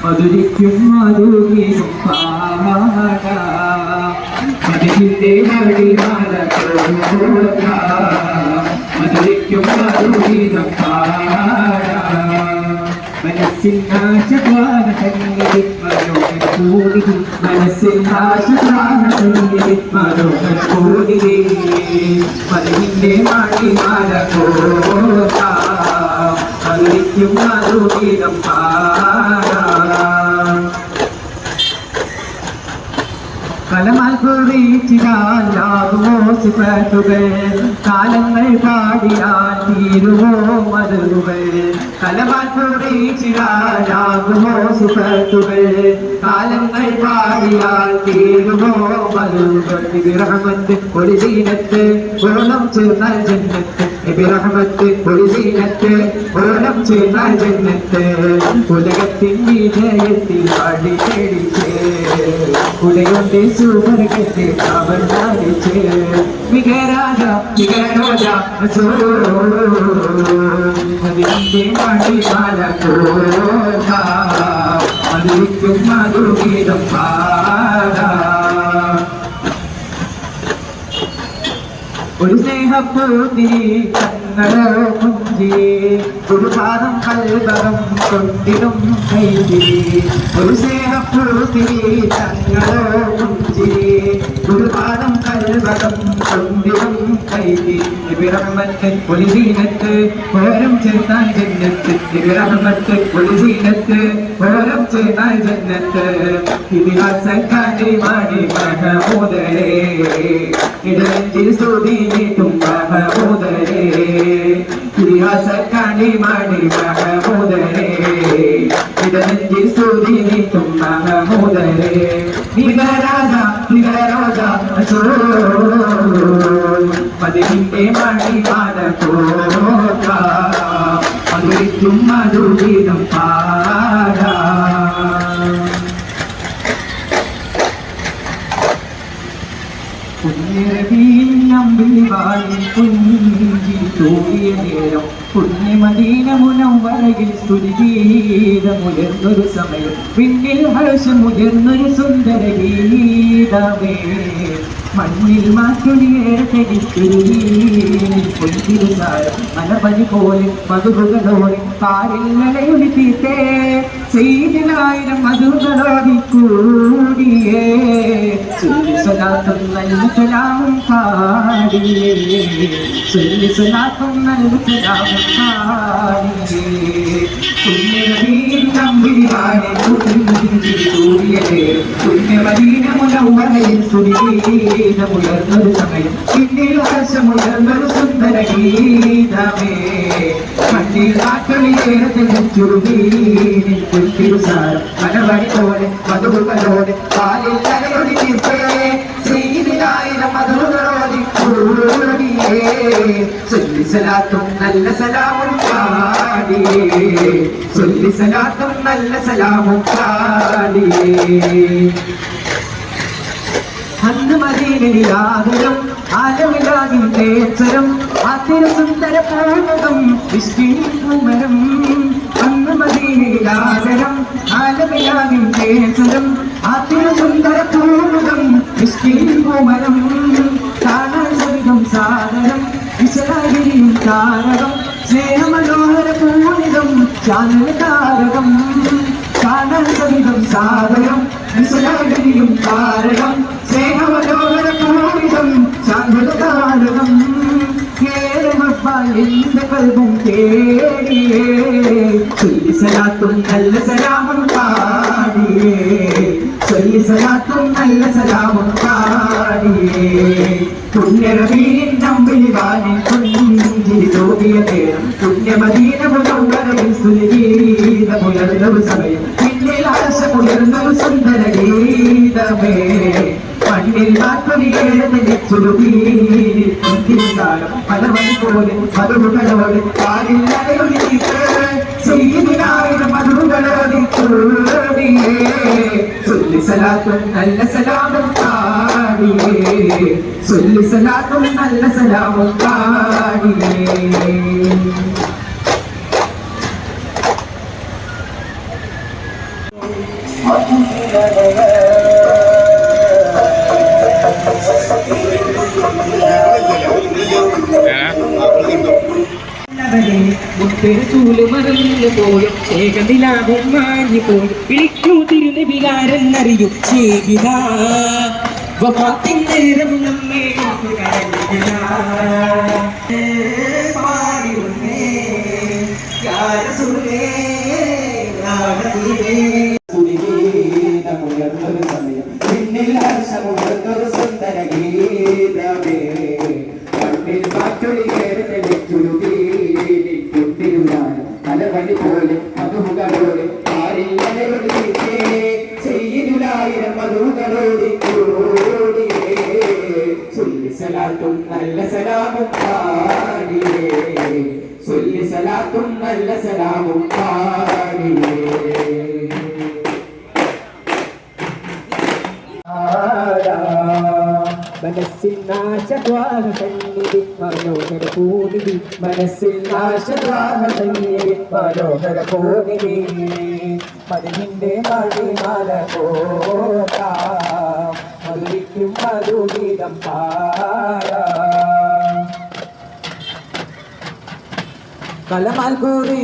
മധുരിക്കും മധുരിക്കും പാടാം മധുരിന്റെ മടിമാല മധുരിക്കും മധുരിക്കും പാടാം മനസ്സിൽ ആശപാന സംഗീത മനോഹര കൂടി മനസ്സിൽ ആശപാന സംഗീത മനോഹര കൂടി മധുരിന്റെ മടിമാല മധുരിക്കും മധുരിക്കും പാടാം കലമാൽ കുറിച്ചിടാനാകുമോ സിഫത്തുകൾ കാലങ്ങൾ പാടിയാൽ തീരുമോ മധുകൾ കലമാൽ കുറിച്ചിടാനാകുമോ സിഫത്തുകൾ കാലങ്ങൾ പാടിയാൽ തീരുമോ മധുകൾ റഹ്മത്ത് ഒരു സീനത്ത് ഓണം ചേർന്നാൽ ജന്നത്ത് റഹ്മത്ത് ഒരു സീനത്ത് ഓണം ചേർന്നാൽ ജന്നത്ത് ഉലകത്തിൻ വിജയത്തിൽ പാടി പേടിച്ചേ ഉടയോന്റെ സുവർഗത്തെ അവർ ധാരിച്ച് വികരാജ വികരോജ അതിന്റെ മടിമാല മധുരിക്കും മധുഗീതം പാടാ ഒരു സ്നേഹപ്പൂത്തിരി കണ്ണടോ കുഞ്ചി ഒരു പാദം കൽബകം കൊണ്ടിടും കൈതിരി ഒരു സ്നേഹപ്പൂത്തിരി കണ്ണടോ കുഞ്ചി ഒരു പാദം കൽബകം കൊണ്ടിടും കൈതിരി റഹ്മത്ത് ഒരു സീനത്ത് ഓരം ചേർത്താൽ ജന്നത്ത് റഹ്മത്ത് ഒരു സീനത്ത് ഓരം ചേർത്താൽ ജന്നത്ത് ഇതിഹാസക്കാരി മാടി മഹമൂദരേ ഇടനെഞ്ചിൽ സ്തുതി മഹമൂദരേ ഇതിഹാസക്കാരി മാടി മഹമൂദരേ ഇടനെഞ്ചിൽ സ്തുതി മഹമൂദരേ നിഗരാജ നിഗരോജ മധുരിന്റെ മടിമാല മധുരിക്കും മധുഗീതം പാടാ പുണ്യരവീന്നമ്പിളിവാളിൽ കുഞ്ഞി തൂകിയ നേരം പുണ്യമദീന മുനവ്വറയിൽ സ്തുതിഗീതമുയർന്നൊരു സമയം പിന്നിൽ ഹർഷമുയർന്നൊരു സുന്ദര ഗീതമേ മണ്ണിൽ മാറ്റുടിയേറെടിക്കൊരുസാരം മനപനി പോലെ മധുകളോടെ പാരിൽ നലയൊളി തീർത്തേ ചെയ്തിലായിരം മധുകളോടി കൂടിയേ സലാത്തും നല്ല സലാമും പാടിയേ സലാത്തും നല്ല സലാമും പാടിയേ പുണ്യമദീനമ്പിളിവാനെ പുണ്യമദീന മുനവ്വറയിൽ സ്തുതിഗീതമുയർന്നൊരു സമയം പിന്നിൽ ഹർഷമുയർന്നൊരു സുന്ദര ഗീതമേ മണ്ണിൽ കാറ്റൊളിയേറെ തെളിച്ചുരുകീനിൽ പുൽത്തിരുസാരം മനവടി പോലെ മധുകളോടെ പാലിൽ നലയൊടി തീർത്തേ ശ്രീതിലായിരം മധുകളോടി കൂടിയേ സലാത്തും നല്ല സലാമും പാടിയേ സലാത്തും നല്ല സലാമും പാടിയേ അന്ന് മദീനയിലാദരം ആലമിലാകിന്റെ അക്ഷരം അതിരുസുന്ദര പൂർണ്ണകം വിഷ്ണുമരം അന്ന് മദീനയിലാദരം ആലമിലാകിന്റെ അക്ഷരം അതിരുസുന്ദര പൂർണ്ണകം വിഷ്ണുമരം കാണാൻ സവിധം സാദരം വിശലാഗിരിയും താരകം സ്നേഹമനോഹര പൂർണിതം ചാനൽ താരകം കാണാൻ സവിധം സാദരം വിശലാഗിരിയും താരകം സ്നേഹമനോഹര പൂർണിതം ചാനൽ താരകം എന്റെ കൽബും തേടിയേ സലാത്തും നല്ല സലാമും പാടിയേ സലാത്തും നല്ല സലാമും പാടിയേ പുണ്യരവീൻ നമ്പിളിവാനിൽ കുഞ്ചിരി തോന്നിയ നേരം പുണ്യമദീന മുനവ്വറയിൽ സ്തുതിഗീതമുയർന്നൊരു സമയം പിന്നിൽ ആശമുയർന്നൊരു സുന്ദര ഗീതമേ മണ്ണിൽ മാറ്റുടിയേറെ തെളിച്ചുരുകീനിൽ പലവൻ പോലെ മധുകളോട് പാലിൽ നലയൊളി ചെയ്തിനായിരം മധുകളോടി കൂടിയേ സലാത്തും നല്ല സലാമും പാടിയേ സലാത്തും നല്ല സലാമും പാടിയേ മുത്തെടുത്തൂല് മറന്നു പോയും ഏകനിലാവും മാഞ്ഞു പോയും വിളിക്കൂ തിരുനബികാരെന്നറിയും ചെയ്ത നേരം നമ്മെ സമയം പിന്നിൽ ഹർഷമുയർന്നൊരു സുന്ദര ഗീതമേ കണ്ണിൽ മാറ്റൊളി അലവഴി പോലെ മധുകളോട് ആരില്ലയോട് ചെയ്യിലായിരം മധുകളോട് ചൊല്ലി സലാത്തും നല്ല സലാമും പാടിയേ ചൊല്ലി സലാത്തും നല്ല സലാമും പാടിയേ മനസ്സിൽ നാശദ്വാര സന്നിധി മനോഹര പൂനിധി മനസ്സിൽ നാശദ്വാര സന്നിധി മനോഹര പൂനിധി മതിലിന്റെ മണിമാല പോകാം മധുരിക്കും മധുഗീതം പാടാം കലമാൽ കൂറി